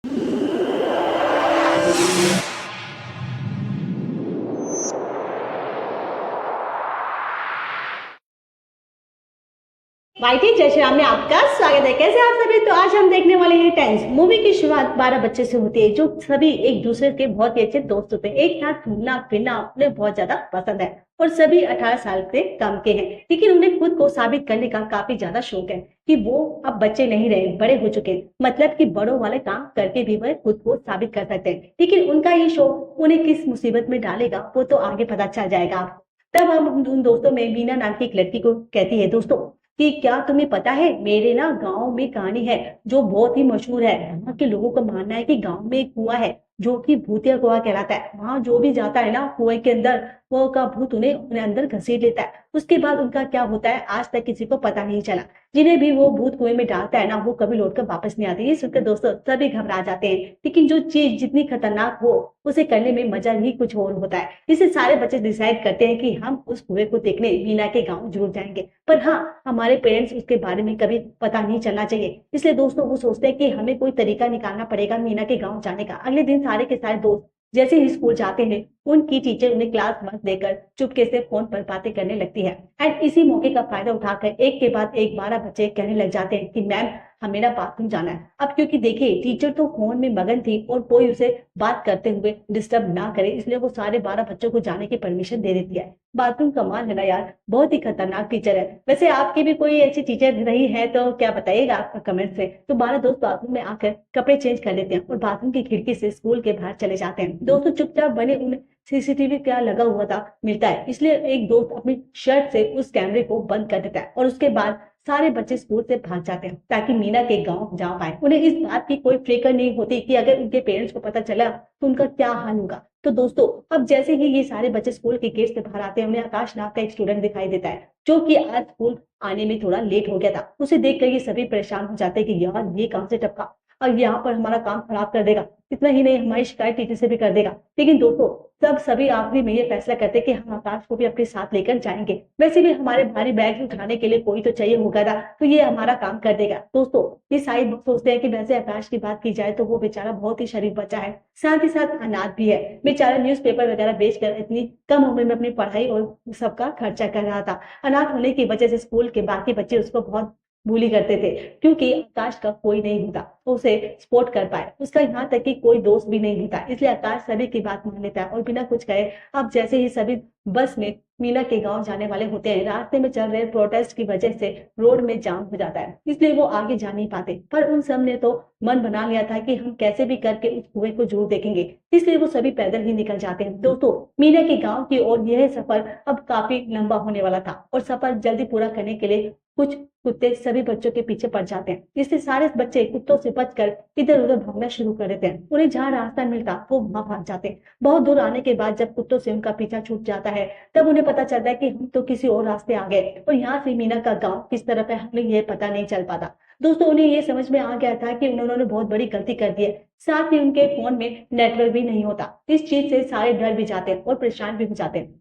YT जय श्री राम में आपका स्वागत है। कैसे आप सभी? तो आज हम देखने वाले हैं टेंस मूवी की शुरुआत 12 बच्चे से होती है जो सभी एक दूसरे के बहुत ही अच्छे दोस्त होते हैं। एक साथ घूमना फिरना उन्हें बहुत ज्यादा पसंद है और सभी 18 साल से कम के हैं, लेकिन उन्हें खुद को साबित करने का काफी ज्यादा शौक है कि वो अब बच्चे नहीं रहे, बड़े हो चुके हैं। मतलब कि बड़ों वाले काम करके भी वह खुद को साबित कर सकते हैं, लेकिन उनका ये शौक उन्हें किस मुसीबत में डालेगा वो तो आगे पता चल जाएगा आपको। तब हम उन दोस्तों में मीना नाम की एक लड़की को कहती है, दोस्तों कि क्या तुम्हें पता है मेरे ना गांव में कहानी है जो बहुत ही मशहूर है। वहाँ के लोगों का मानना है कि गांव में एक कुआं है जो कि भूतिया कुआं कहलाता है। वहां जो भी जाता है ना कुएं के अंदर, वो का भूत उन्हें अपने अंदर घसीट लेता है। उसके बाद उनका क्या होता है आज तक किसी को पता नहीं चला। जिन्हें भी वो भूत कुएं में डालता है ना वो कभी लौटकर वापस नहीं आते। ये सुनकर दोस्तों सभी घबरा जाते हैं, लेकिन जो चीज जितनी खतरनाक हो उसे करने में मजा ही कुछ और होता है। इससे सारे बच्चे डिसाइड करते हैं कि हम उस कुएं को देखने मीना के गांव जरूर जाएंगे, पर हाँ हमारे पेरेंट्स उसके बारे में कभी पता नहीं चलना चाहिए। इसलिए दोस्तों वो सोचते हैं कि हमें कोई तरीका निकालना पड़ेगा मीना के गांव जाने का। अगले दिन सारे के सारे दोस्त जैसे ही स्कूल जाते हैं उनकी टीचर उन्हें क्लास बंक देकर चुपके से फोन पर बातें करने लगती है। एंड इसी मौके का फायदा उठाकर एक के बाद एक 12 बच्चे कहने लग जाते हैं कि मैम हमें ना बाथरूम जाना है। अब क्योंकि देखिए टीचर तो फोन में मगन थी और कोई उसे बात करते हुए डिस्टर्ब ना करे, इसलिए वो सारे 12 बच्चों को जाने की परमिशन दे देती है। बाथरूम कमाल है ना यार, बहुत ही खतरनाक टीचर है। वैसे आपकी भी कोई ऐसी टीचर रही है तो क्या बताइएगा आपका कमेंट से। तो 12 दोस्त बाथरूम में आकर कपड़े चेंज कर लेते हैं और बाथरूम की खिड़की से स्कूल के बाहर चले जाते हैं। दोस्तों चुपचाप बने उन्हें सीसीटीवी क्या लगा हुआ था मिलता है, इसलिए एक दोस्त अपनी शर्ट से उस कैमरे को बंद कर देता है और उसके बाद सारे बच्चे स्कूल से भाग जाते हैं ताकि मीना के गांव जा पाए। उन्हें इस बात की कोई फिक्र नहीं होती कि अगर उनके पेरेंट्स को पता चला तो उनका क्या हाल होगा। तो दोस्तों अब जैसे ही ये सारे बच्चे स्कूल के गेट से बाहर आते हैं उन्हें आकाश नाम का एक स्टूडेंट दिखाई देता है जो कि आज स्कूल आने में थोड़ा लेट हो गया था। उसे देखकर ये सभी परेशान हो जाते हैं कि यार ये कहां से टपका और यहाँ पर हमारा काम खराब कर देगा। इतना ही नहीं हमारी शिकायत टीचर से भी कर देगा। लेकिन दोस्तों तब सभी आखिरी में ये फैसला करते कि हम आकाश को भी अपने साथ लेकर जाएंगे। वैसे भी हमारे भारी बैग उठाने के लिए कोई तो चाहिए होगा ना, तो ये हमारा काम कर देगा। दोस्तों ये सारे सोचते हैं कि वैसे आकाश की बात की जाए तो वो बेचारा बहुत ही शरीफ बच्चा है, साथ ही साथ अनाथ भी है। बेचारा न्यूज़पेपर वगैरह बेचकर इतनी कम उम्र में अपनी पढ़ाई और सबका खर्चा कर रहा था। अनाथ होने की वजह से स्कूल के बाकी बच्चे उसको बहुत bully करते थे क्योंकि आकाश का कोई नहीं होता तो उसे सपोर्ट कर पाए। उसका यहाँ तक कि कोई दोस्त भी नहीं होता, इसलिए आकाश सभी की बात मान लेता है और बिना कुछ कहे अब जैसे ही सभी बस में मीना के गांव जाने वाले होते हैं, रास्ते में चल रहे प्रोटेस्ट की वजह से रोड में जाम हो जाता है, इसलिए वो आगे जा नहीं पाते। पर उन सब ने तो मन बना लिया था कि हम कैसे भी करके उस कुएं को जरूर देखेंगे, इसलिए वो सभी पैदल ही निकल जाते हैं। दोस्तों मीना के गांव की ओर यह सफर अब काफी लंबा होने वाला था और सफर जल्दी पूरा करने के लिए कुछ कुत्ते सभी बच्चों के पीछे पड़ जाते हैं। इससे सारे बच्चे कुत्तों से बचकर इधर उधर भागना शुरू कर देते हैं। उन्हें जहाँ रास्ता मिलता वो वहां भाग जाते हैं। बहुत दूर आने के बाद जब कुत्तों से उनका पीछा छूट जाता है तब उन्हें पता चलता है कि हम तो किसी और रास्ते आ गए और यहाँ से मीना का गांव किस तरफ है हमें ये पता नहीं चल पाता। दोस्तों उन्हें ये समझ में आ गया था कि उन्होंने बहुत बड़ी गलती कर दी है, साथ ही उनके फोन में नेटवर्क भी नहीं होता। इस चीज से सारे डर भी जाते हैं और परेशान भी हो जाते हैं।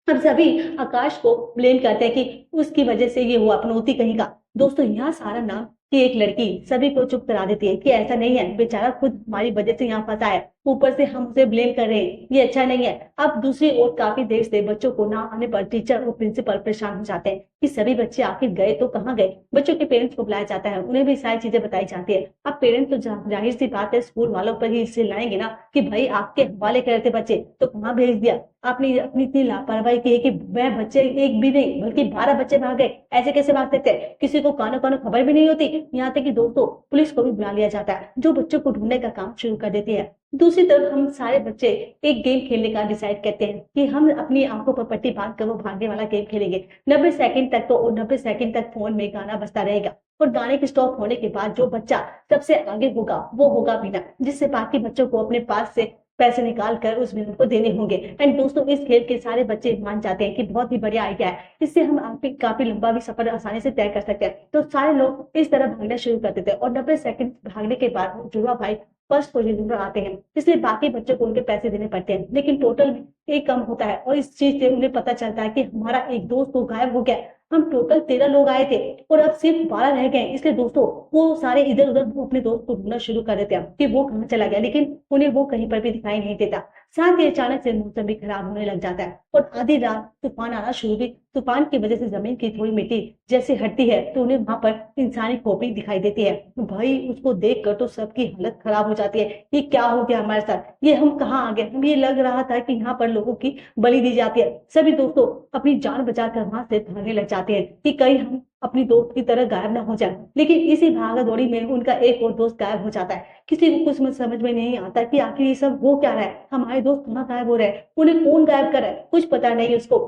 अब सभी आकाश को ब्लेम करते हैं कि उसकी वजह से ये हुआ, अपनौती कहीं का। दोस्तों यहाँ सारा नाम की एक लड़की सभी को चुप करा देती है कि ऐसा नहीं है, बेचारा खुद हमारी वजह से यहाँ फंसा है, ऊपर से हम उसे ब्लेम कर रहे हैं, ये अच्छा नहीं है। अब दूसरी ओर काफी देर से बच्चों को ना आने पर टीचर और प्रिंसिपल परेशान हो जाते हैं कि सभी बच्चे आखिर गए तो कहाँ गए। बच्चों के पेरेंट्स को बुलाया जाता है, उन्हें भी सारी चीजें बताई जाती है। अब पेरेंट्स तो जाहिर सी बात है स्कूल वालों पर ही इससे लाएंगे ना कि भाई आपके हवाले कर रहे थे बच्चे तो कहाँ भेज दिया, आपने अपनी इतनी लापरवाही की है कि वह बच्चे एक भी नहीं बल्कि 12 बच्चे भाग गए। ऐसे कैसे भाग सकते हैं, किसी को कानो कानो खबर भी नहीं होती। यहाँ तक कि दोस्तों पुलिस को भी बुला लिया जाता है जो बच्चों को ढूंढने का काम शुरू कर देती है। दूसरी तरफ हम सारे बच्चे एक गेम खेलने का डिसाइड करते हैं कि हम अपनी आंखों पर पट्टी बांध कर वो भागने वाला गेम खेलेंगे 90 सेकंड तक। तो 90 सेकंड तक फोन में गाना बजता रहेगा और गाने के स्टॉप होने के बाद जो बच्चा सबसे आगे होगा वो होगा विनर, जिससे बाकी बच्चों को अपने पास से पैसे निकाल कर उस विनर को देने होंगे। एंड दोस्तों इस खेल के सारे बच्चे मान जाते हैं कि बहुत ही बढ़िया आइडिया है, इससे हम काफी लंबा भी सफर आसानी से तय कर सकते हैं। तो सारे लोग इस तरह भागना शुरू कर देते हैं और 90 सेकंड भागने के बाद जुड़वा भाई फर्स्ट पोजीशन पर आते हैं, इसलिए बाकी बच्चों को उनके पैसे देने पड़ते हैं। लेकिन टोटल एक कम होता है और इस चीज से उन्हें पता चलता है कि हमारा एक दोस्त तो गायब हो गया। हम टोटल 13 लोग आए थे और अब सिर्फ 12 रह गए। इसलिए दोस्तों वो सारे इधर उधर वो अपने दोस्त को ढूंढना शुरू कर देते हैं कि वो कहाँ चला गया, लेकिन उन्हें वो कहीं पर भी दिखाई नहीं देता। साथ ही अचानक से मौसम भी खराब होने लग जाता है और आधी रात तूफान आना शुरू भी। तूफान की वजह से जमीन की थोड़ी मिट्टी जैसे हटती है तो उन्हें वहां पर इंसानी खोपड़ी दिखाई देती है। भाई उसको देख कर तो सबकी हालत खराब हो जाती है। ये क्या हो गया हमारे साथ, ये हम कहाँ आ गए, हम ये लग रहा था कि यहाँ पर लोगों की बलि दी जाती है। सभी दोस्तों अपनी जान बचाकर वहां से भागने लग जाते हैं कि कहीं हम अपनी दोस्त की तरह गायब ना हो जाए। लेकिन इसी भागा दौड़ी में उनका एक और दोस्त गायब हो जाता है। किसी को कुछ समझ में नहीं आता कि आखिर ये सब हो क्या रहा है, हमारे दोस्त कहाँ गायब हो रहे हैं, उन्हें कौन गायब कर रहा है, कुछ पता नहीं उसको।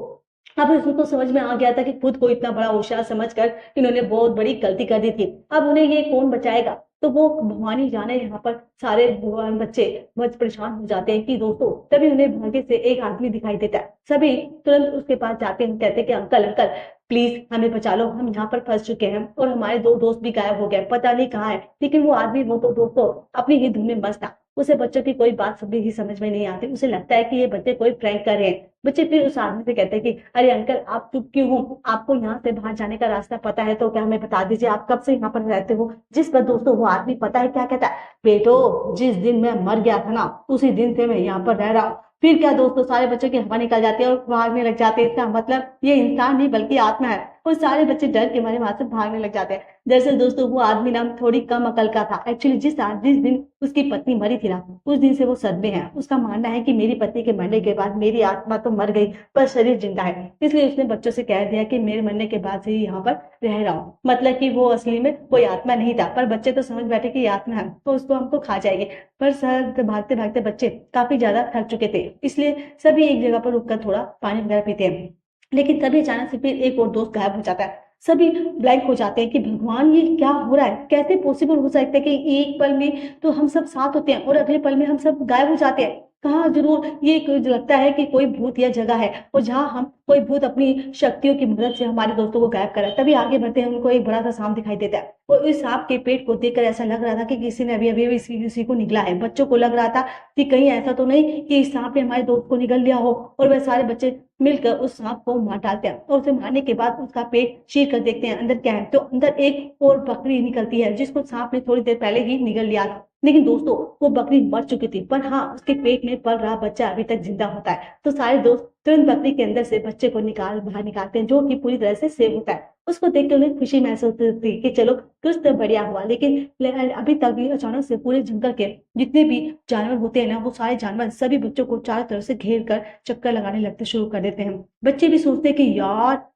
अब उसको समझ में आ गया था कि खुद को इतना बड़ा होशियार समझकर इन्होंने बहुत बड़ी गलती कर दी थी। अब उन्हें ये कौन बचाएगा। तो वो भवानी जाने यहाँ पर सारे बच्चे बहुत परेशान हो जाते हैं कि दोस्तों तभी उन्हें भाग्य से एक आदमी दिखाई देता है। सभी तुरंत उसके पास जाते हैं, कहते हैं कि अंकल अंकल प्लीज हमें बचा लो, हम यहाँ पर फंस चुके हैं और हमारे दो दोस्त भी गायब हो गए, पता नहीं कहाँ है। लेकिन वो आदमी वो तो दोस्तों अपनी ही धुन में मस्त था। उसे बच्चों की कोई बात सभी ही समझ में नहीं आती। उसे लगता है कि ये बच्चे कोई प्रैंक कर रहे हैं। बच्चे फिर उस आदमी से कहते हैं कि अरे अंकल आप चुप क्यों हो, आपको यहाँ से बाहर जाने का रास्ता पता है तो क्या हमें बता दीजिए, आप कब से यहाँ पर रहते हो। जिस पर दोस्तों वो आदमी पता है क्या कहता है, बेटो जिस दिन मैं मर गया था ना उसी दिन से मैं यहाँ पर रह रहा हूँ। फिर क्या दोस्तों सारे बच्चों की हवा निकल जाती है और भागने लग जाते हैं। इसका मतलब ये इंसान नहीं बल्कि आत्मा है। और सारे बच्चे डर के मारे वहां से भागने लग जाते हैं। दरअसल दोस्तों वो आदमी ना थोड़ी कम अकल का था। एक्चुअली जिस दिन उसकी पत्नी मरी थी ना उस दिन से वो सदमे है। उसका मानना है कि मेरी पत्नी के मरने के बाद मेरी आत्मा तो मर गई पर शरीर जिंदा है। इसलिए उसने बच्चों से कह दिया कि मेरे मरने के बाद से ही यहाँ पर रह रहा हूँ। मतलब कि वो असली में कोई आत्मा नहीं था, पर बच्चे तो समझ बैठे कि आत्मा है तो उसको हमको खा जाएगी। पर सर भागते भागते बच्चे काफी ज्यादा थक चुके थे, इसलिए सभी एक जगह पर रुककर थोड़ा पानी वगैरह पीते हैं। लेकिन तभी अचानक से फिर एक और दोस्त गायब हो जाता है। सभी ब्लैंक हो जाते हैं कि भगवान ये क्या हो रहा है, कैसे पॉसिबल हो सकता है कि एक पल में तो हम सब साथ होते हैं और अगले पल में हम सब गायब हो जाते हैं। कहाँ जरूर ये लगता है कि कोई भूत या जगह है और जहाँ हम कोई भूत अपनी शक्तियों की मदद से हमारे दोस्तों को गायब करा। तभी आगे बढ़ते हैं उनको एक बड़ा सा सांप दिखाई देता है और इस सांप के पेट को देखकर ऐसा लग रहा था कि किसी ने अभी अभी किसी को निगला है। बच्चों को लग रहा था कि कहीं ऐसा तो नहीं कि इस सांप ने हमारे दोस्त को निगल लिया हो। और वह सारे बच्चे मिलकर उस सांप को मार डालते हैं और उसे मारने के बाद उसका पेट चीर कर देखते हैं अंदर क्या है। तो अंदर एक और बकरी निकलती है जिसको सांप ने थोड़ी देर पहले ही निगल लिया था। लेकिन दोस्तों वो बकरी मर चुकी थी, पर हाँ उसके पेट में पल रहा बच्चा अभी तक जिंदा होता है। तो सारे दोस्त तुरंत बकरी के अंदर से बच्चे को बाहर निकालते हैं जो कि पूरी तरह से सेव होता है। उसको देख के उन्हें खुशी महसूस होती है कि चलो कुछ तो बढ़िया हुआ। लेकिन अभी तक भी अचानक से पूरे जंगल के जितने भी जानवर होते हैं ना वो सारे जानवर सभी बच्चों को चारों तरफ से घेर कर चक्कर लगाने लगते शुरू कर देते हैं। बच्चे भी सोचते हैं कि यार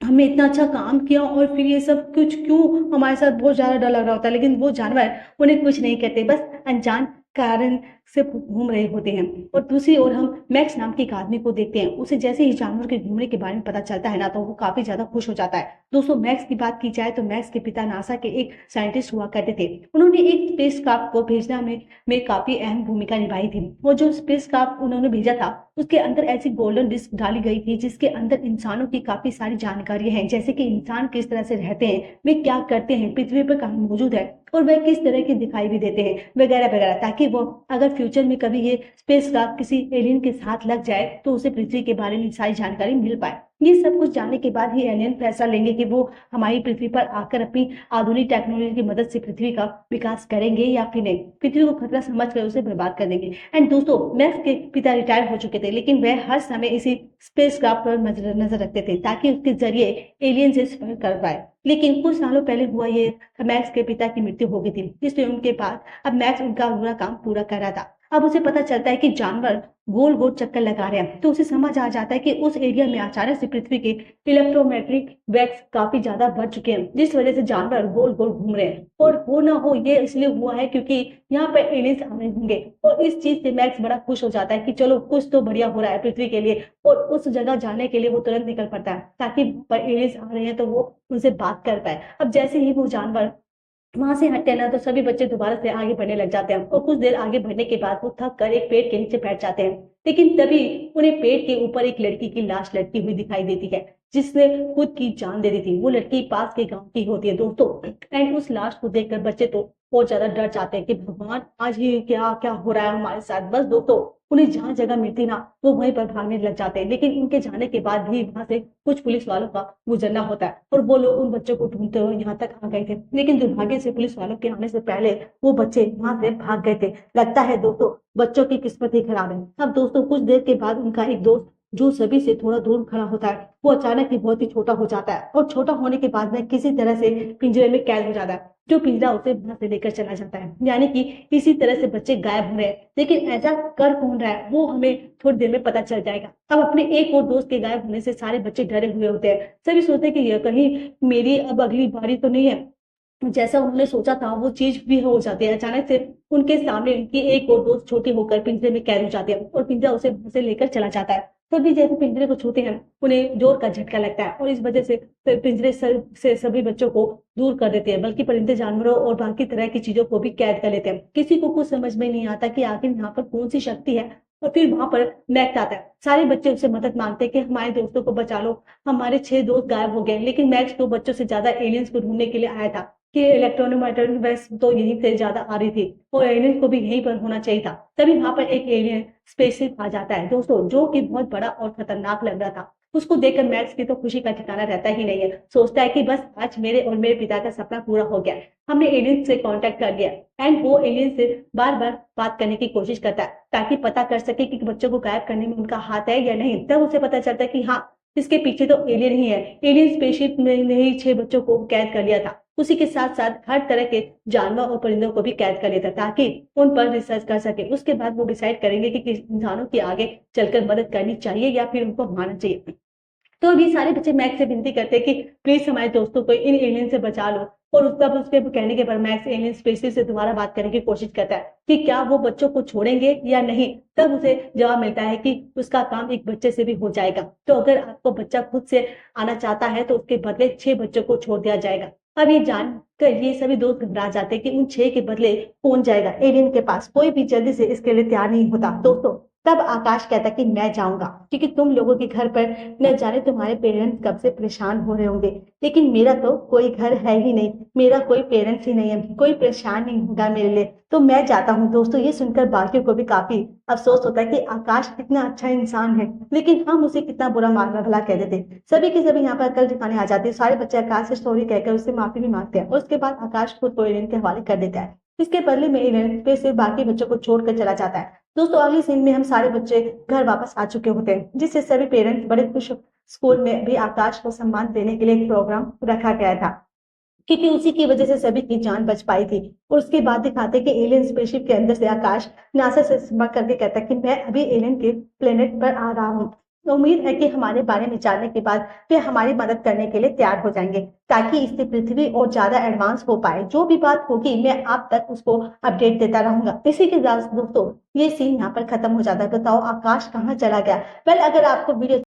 हमने इतना अच्छा काम किया और फिर ये सब कुछ क्यों हमारे साथ बहुत ज्यादा डर लग रहा होता है। लेकिन वो जानवर उन्हें कुछ नहीं कहते, बस अनजान कारण से घूम रहे होते हैं। और दूसरी ओर हम मैक्स नाम के एक आदमी को देखते हैं। उसे जैसे ही जानवर के घूमने के बारे में पता चलता है ना तो वो काफी ज्यादा खुश हो जाता है। दोस्तों मैक्स की बात की जाए तो मैक्स के पिता नासा के एक साइंटिस्ट हुआ करते थे। उन्होंने एक स्पेसक्राफ्ट को भेजना में काफी अहम भूमिका निभाई थी। वो जो स्पेसक्राफ्ट उन्होंने भेजा था उसके अंदर ऐसी गोल्डन डिस्क डाली गई थी जिसके अंदर इंसानों की काफी सारी जानकारियां हैं, जैसे कि इंसान किस तरह से रहते हैं, वे क्या करते हैं, पृथ्वी पर कहाँ मौजूद है और वह किस तरह के दिखाई भी देते हैं वगैरह वगैरह, ताकि वो अगर फ्यूचर में कभी ये स्पेसक्राफ्ट किसी एलियन के साथ लग जाए तो उसे पृथ्वी के बारे में सारी जानकारी मिल पाए। ये सब कुछ जानने के बाद ही एलियन फैसला लेंगे कि वो हमारी पृथ्वी पर आकर अपनी आधुनिक टेक्नोलॉजी की मदद से पृथ्वी का विकास करेंगे या फिर नहीं, पृथ्वी को खतरा समझकर उसे बर्बाद कर देंगे। एंड दोस्तों मैक्स के पिता रिटायर हो चुके थे, लेकिन वह हर समय इसी स्पेसक्राफ्ट पर नजर रखते थे ताकि उसके जरिए एलियन से संपर्क कर पाए। लेकिन कुछ सालों पहले हुआ ये मैक्स के पिता की मृत्यु हो गई थी, इसलिए उनके बाद अब मैक्स उनका पूरा काम पूरा कर रहा था। अब उसे पता चलता है कि जानवर गोल गोल चक्कर लगा रहे हैं, तो उसे समझ आ जाता है कि उस एरिया में अचानक से पृथ्वी के इलेक्ट्रोमैग्नेटिक वेव्स काफी ज्यादा बढ़ चुके हैं जिस वजह से जानवर गोल गोल घूम रहे हैं। और हो ना हो ये इसलिए हुआ है क्योंकि यहाँ पर एलियंस आने होंगे। और इस चीज से मैक्स बड़ा खुश हो जाता है कि चलो कुछ तो बढ़िया हो रहा है पृथ्वी के लिए। और उस जगह जाने के लिए वो तुरंत निकल पड़ता है ताकि पर एलियंस आ रहे हैं तो वो उनसे बात कर पाए। अब जैसे ही वो जानवर वहां से हटते ना तो सभी बच्चे दोबारा से आगे बढ़ने लग जाते हैं और कुछ देर आगे बढ़ने के बाद वो थक कर एक पेड़ के नीचे बैठ जाते हैं। लेकिन तभी उन्हें पेड़ के ऊपर एक लड़की की लाश लटकी हुई दिखाई देती है जिसने खुद की जान दे दी थी। वो लड़की पास के गांव की होती है दोस्तों। एंड उस लाश को देखकर बच्चे तो बहुत ज्यादा डर जाते हैं कि भगवान आज ये क्या क्या हो रहा है हमारे साथ। बस दोस्तों उन्हें जहाँ जगह मिलती ना वो वहीं पर भागने लग जाते हैं, लेकिन उनके जाने के बाद भी वहां से कुछ पुलिस वालों का गुजरना होता है और वो लोग उन बच्चों को ढूंढते हुए यहाँ तक आ गए थे, लेकिन दुर्भाग्य से पुलिस वालों के आने से पहले वो बच्चे वहां से भाग गए थे। लगता है दोस्तों बच्चों की किस्मत ही खराब है। अब दोस्तों कुछ देर के बाद उनका एक दोस्त जो सभी से थोड़ा दूर खड़ा होता है वो अचानक ही बहुत ही छोटा हो जाता है और छोटा होने के बाद में किसी तरह से पिंजरे में कैद हो जाता है, जो पिंजरा उसे वहां से लेकर चला जाता है। यानी कि इसी तरह से बच्चे गायब हो रहे हैं, लेकिन ऐसा कर कौन रहा है वो हमें थोड़ी देर में पता चल जाएगा। अब अपने एक और दोस्त के गायब होने से सारे बच्चे डरे हुए होते हैं। सभी सोचते हैं कि यह कहीं मेरी अब अगली बारी तो नहीं है। जैसा उन्होंने सोचा था वो चीज भी हो जाती है। अचानक से उनके सामने उनकी एक और दोस्त छोटी होकर पिंजरे में कैद हो जाती है और पिंजरा उसे वहां से लेकर चला जाता है। तभी जैसे पिंजरे को छूते हैं उन्हें जोर का झटका लगता है और इस वजह से पिंजरे से सभी बच्चों को दूर कर देते हैं, बल्कि परिंदे जानवरों और बाकी तरह की चीजों को भी कैद कर लेते हैं। किसी को कुछ समझ में नहीं आता कि आखिर यहाँ पर कौन सी शक्ति है। और फिर वहां पर मैक्स आता है। सारे बच्चे उससे मदद मांगते हैं कि हमारे दोस्तों को बचा लो, हमारे 6 दोस्त गायब हो गए। लेकिन मैक्स तो बच्चों से ज्यादा एलियंस को ढूंढने के लिए आया था कि इलेक्ट्रोमैग्नेटिक वेव्स तो यहीं से ज्यादा आ रही थी और एलियंस को भी यहीं पर होना चाहिए था। तभी वहां पर एक एलियन स्पेसशिप आ जाता है दोस्तों, जो कि बहुत बड़ा और खतरनाक लग रहा था। उसको देखकर मैक्स की तो खुशी का ठिकाना रहता ही नहीं है। सोचता है कि बस आज मेरे और मेरे पिता का सपना पूरा हो गया, हमने एलियन से कांटेक्ट कर लिया। एंड वो एलियन से बार बार बात करने की कोशिश करता है ताकि पता कर सके कि बच्चों को गायब करने में उनका हाथ है या नहीं। तब उसे पता चलता है कि हाँ, इसके पीछे तो एलियन ही है। एलियन स्पेसशिप ने ही 6 बच्चों को कैद कर लिया था। उसी के साथ साथ हर तरह के जानवर और परिंदों को भी कैद कर लिया था ताकि उन पर रिसर्च कर सके। उसके बाद वो डिसाइड करेंगे कि किस इंसानों की आगे चलकर मदद करनी चाहिए या फिर उनको मारना चाहिए। तो अभी सारे बच्चे मैक्स से विनती करते हैं कि प्लीज हमारे दोस्तों को इन एलियन से बचा लो। और तब उसके कहने के पर मैक्स एलियन स्पेसिस से दोबारा बात करने की कोशिश करता है कि क्या वो बच्चों को छोड़ेंगे या नहीं। तब उसे जवाब मिलता है कि उसका काम एक बच्चे से भी हो जाएगा। तो अगर आपको बच्चा खुद से आना चाहता है तो उसके बदले 6 बच्चों को छोड़ दिया जाएगा। अब ये जानकर ये सभी दोस्त घबरा जाते हैं कि उन 6 के बदले कौन जाएगा एलियन के पास। कोई भी जल्दी से इसके लिए तैयार नहीं होता दोस्तों। तब आकाश कहता कि मैं जाऊंगा, क्योंकि तुम लोगों के घर पर न जाने तुम्हारे पेरेंट्स कब से परेशान हो रहे होंगे, लेकिन मेरा तो कोई घर है ही नहीं, मेरा कोई पेरेंट्स ही नहीं है, कोई परेशान नहीं होगा मेरे लिए, तो मैं जाता हूँ। दोस्तों ये सुनकर बाकियों को भी काफी अफसोस होता है कि आकाश कितना अच्छा इंसान है, लेकिन हम उसे कितना बुरा मारना भला कह देते। सभी के सभी यहाँ पर अकल ठिकाने आ जाते हैं। सारे बच्चे आकाश से स्टोरी कहकर उससे माफी भी मांगते हैं और उसके बाद आकाश खुद को एलियन के हवाले कर देता है। इसके बदले में एलियन फिर से बाकी बच्चों को छोड़कर चला जाता है। दोस्तों अगली सीन में हम सारे बच्चे घर वापस आ चुके होते हैं, जिससे सभी पेरेंट्स बड़े खुश। स्कूल में भी आकाश को सम्मान देने के लिए एक प्रोग्राम रखा गया था, क्योंकि उसी की वजह से सभी की जान बच पाई थी। और उसके बाद दिखाते कि एलियन स्पेसशिप के अंदर से आकाश नासा से संपर्क करके कहता कि मैं अभी एलियन के प्लेनेट पर आ रहा हूँ। उम्मीद है कि हमारे बारे में जानने के बाद वे हमारी मदद करने के लिए तैयार हो जाएंगे, ताकि इससे पृथ्वी और ज्यादा एडवांस हो पाए। जो भी बात होगी मैं आप तक उसको अपडेट देता रहूंगा। इसी के साथ दोस्तों ये सीन यहाँ पर खत्म हो जाता है। बताओ आकाश कहाँ चला गया। वेल अगर आपको वीडियो